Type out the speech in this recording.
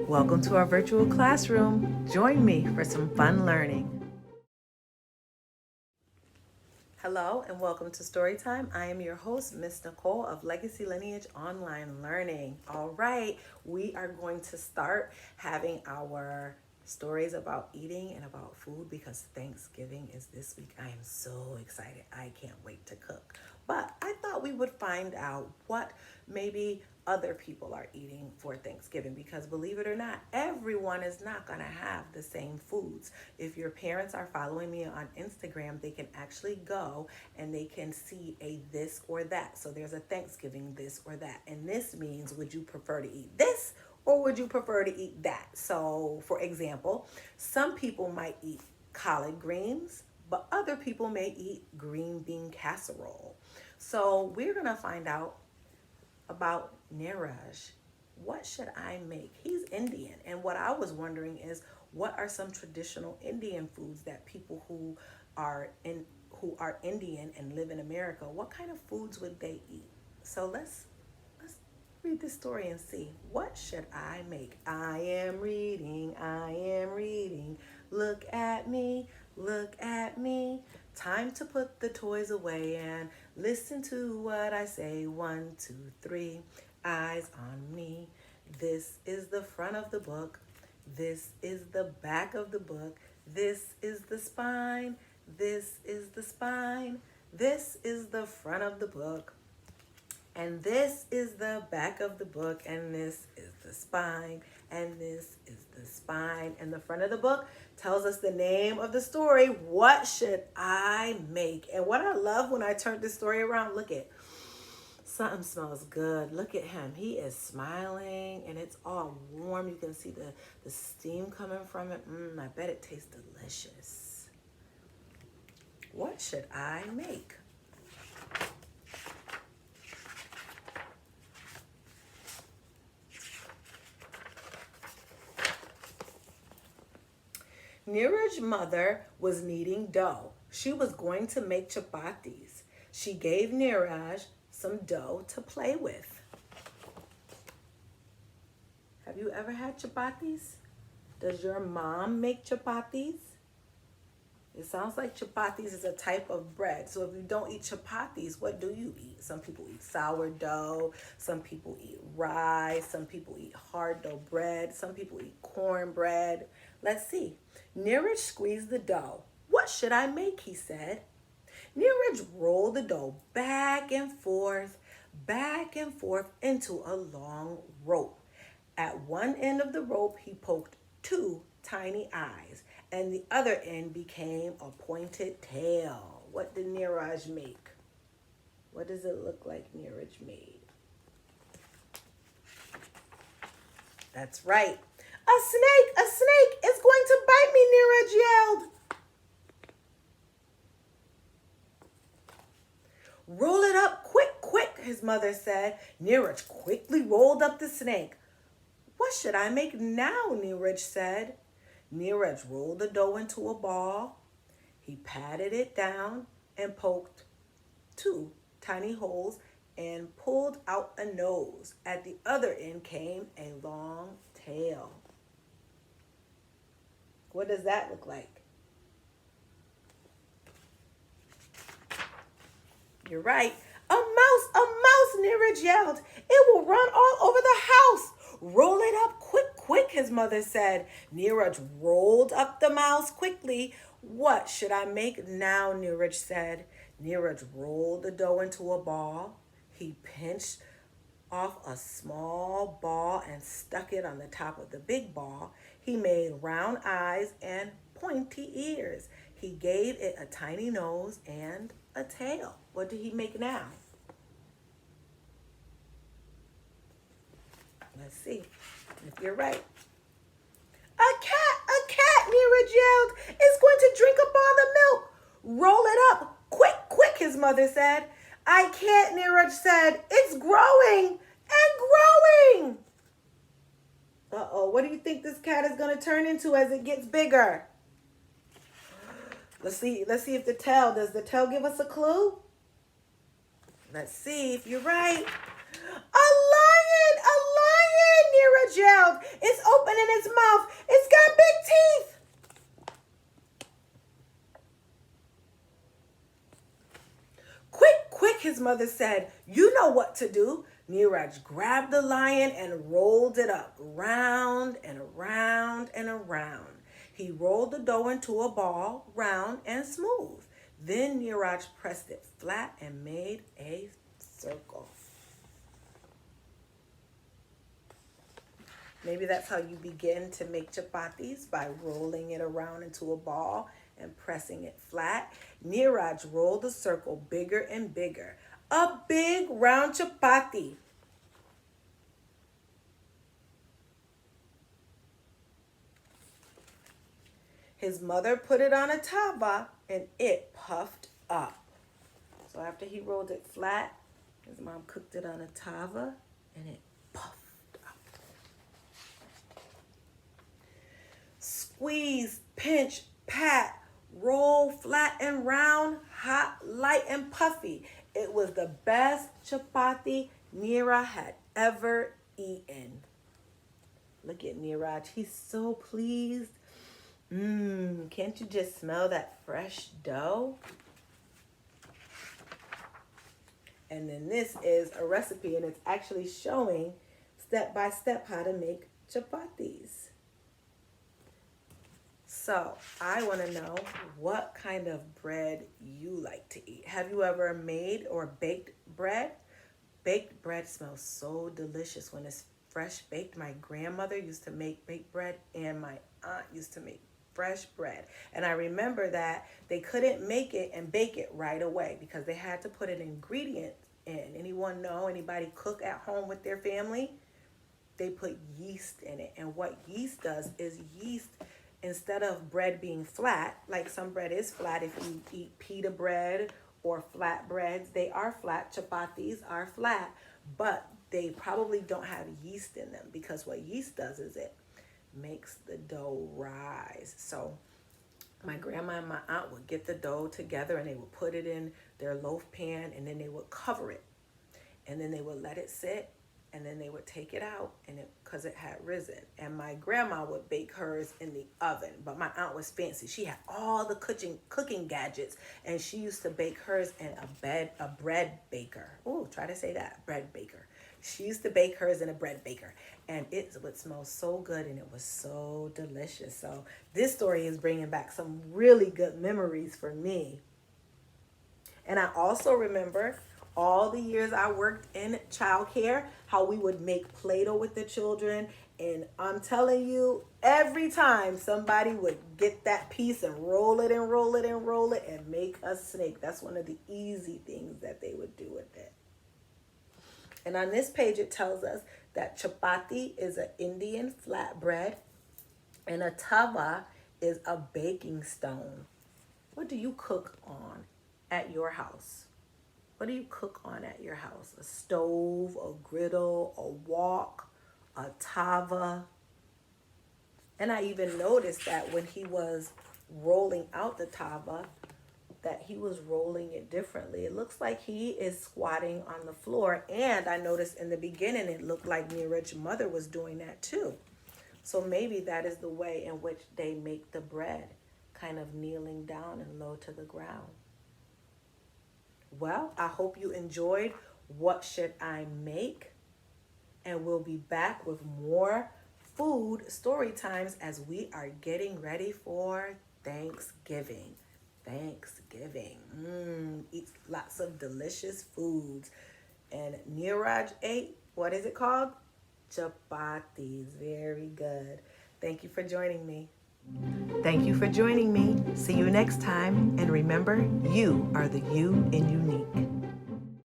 Welcome to our virtual classroom. Join me for some fun learning. Hello and welcome to Storytime. I am your host, Miss Nicole of Legacy Lineage Online Learning. All right, we are going to start having our stories about eating and about food because Thanksgiving is this week. I am so excited. I can't wait to cook. But I thought we would find out what maybe other people are eating for Thanksgiving because believe it or not, everyone is not going to have the same foods. If your parents are following me on Instagram, they can actually go and they can see a this or that. So there's a Thanksgiving this or that. And this means would you prefer to eat this or would you prefer to eat that? So for example, some people might eat collard greens, but other people may eat green bean casserole. So we're going to find out about Niraj. What should I make? He's Indian. And what I was wondering is what are some traditional Indian foods that people who are Indian and live in America, what kind of foods would they eat? So let's read this story and see. What should I make? I am reading, I am reading. Look at me, look at me. Time to put the toys away and listen to what I say. 1, 2, 3, eyes on me. This is the front of the book. This is the back of the book. This is the spine. This is the spine. This is the front of the book. And this is the back of the book, and this is the spine, and this is the spine. And the front of the book tells us the name of the story. What should I make? And what I love when I turn this story around, look at something smells good. Look at him. He is smiling, and it's all warm. You can see the steam coming from it. I bet it tastes delicious. What should I make? Neeraj's mother was kneading dough. She was going to make chapatis. She gave Neeraj some dough to play with. Have you ever had chapatis? Does your mom make chapatis? It sounds like chapatis is a type of bread. So if you don't eat chapatis, what do you eat? Some people eat sourdough. Some people eat rye. Some people eat hard dough bread. Some people eat cornbread. Let's see. Neeraj squeezed the dough. What should I make? He said. Neeraj rolled the dough back and forth into a long rope. At one end of the rope, he poked 2 tiny eyes, and the other end became a pointed tail. What did Neeraj make? What does it look like Neeraj made? That's right. A snake! A snake! It's going to bite me, Neeraj yelled. Roll it up quick, quick, his mother said. Neeraj quickly rolled up the snake. What should I make now? Neeraj said. Neeraj rolled the dough into a ball. He patted it down and poked 2 tiny holes and pulled out a nose. At the other end came a long tail. What does that look like? You're right. A mouse, Neeraj yelled. It will run all over the house. Roll it up quick, quick, his mother said. Neeraj rolled up the mouse quickly. What should I make now? Neeraj said. Neeraj rolled the dough into a ball. He pinched off a small ball and stuck it on the top of the big ball. He made round eyes and pointy ears. He gave it a tiny nose and a tail. What did he make now? Let's see if you're right. A cat, Neeraj yelled. It's going to drink up all the milk. Roll it up, quick, quick, his mother said. I can't, Neeraj said. It's growing and growing. Uh-oh, what do you think this cat is going to turn into as it gets bigger? Let's see if does the tail give us a clue? Let's see if you're right. A lion, Neeraj yelled. It's opening its mouth. It's got big teeth. Quick, quick, his mother said. You know what to do. Neeraj grabbed the lion and rolled it up, round and around and around. He rolled the dough into a ball, round and smooth. Then Neeraj pressed it flat and made a circle. Maybe that's how you begin to make chapatis, by rolling it around into a ball and pressing it flat. Neeraj rolled the circle bigger and bigger. A big round chapati. His mother put it on a tava and it puffed up. So after he rolled it flat, his mom cooked it on a tava and it puffed up. Squeeze, pinch, pat, roll flat and round, hot, light, and puffy. It was the best chapati Neeraj had ever eaten. Look at Neeraj. He's so pleased. Can't you just smell that fresh dough? And then this is a recipe, and it's actually showing step by step how to make chapatis. So I want to know what kind of bread you like to eat. Have you ever made or baked bread? Baked bread smells so delicious when it's fresh baked. My grandmother used to make baked bread, and my aunt used to make fresh bread. And I remember that they couldn't make it and bake it right away because they had to put an ingredient in. Anyone know? Anybody cook at home with their family? They put yeast in it. And what yeast does is yeast, instead of bread being flat, like some bread is flat if you eat pita bread or flat breads, they are flat. Chapatis are flat, but they probably don't have yeast in them because what yeast does is it makes the dough rise. So my grandma and my aunt would get the dough together and they would put it in their loaf pan and then they would cover it. And then they would let it sit and then they would take it out and because it had risen. And my grandma would bake hers in the oven, but my aunt was fancy. She had all the cooking gadgets and she used to bake hers in a bread baker. Ooh, try to say that, bread baker. She used to bake hers in a bread baker and it would smell so good and it was so delicious. So this story is bringing back some really good memories for me. And I also remember all the years I worked in childcare, how we would make Play-Doh with the children. And I'm telling you, every time somebody would get that piece and roll it and roll it and roll it and make a snake. That's one of the easy things that they would do with it. And on this page, it tells us that chapati is an Indian flatbread and a tava is a baking stone. What do you cook on at your house? What do you cook on at your house? A stove, a griddle, a wok, a tava. And I even noticed that when he was rolling out the tava, that he was rolling it differently. It looks like he is squatting on the floor. And I noticed in the beginning, it looked like Neeraj's mother was doing that too. So maybe that is the way in which they make the bread, kind of kneeling down and low to the ground. Well, I hope you enjoyed What Should I Make? And we'll be back with more food story times as we are getting ready for Thanksgiving. Eat lots of delicious foods. And Neeraj ate, what is it called? Chapatis. Very good. Thank you for joining me. Thank you for joining me. See you next time. And remember, you are the you in unique.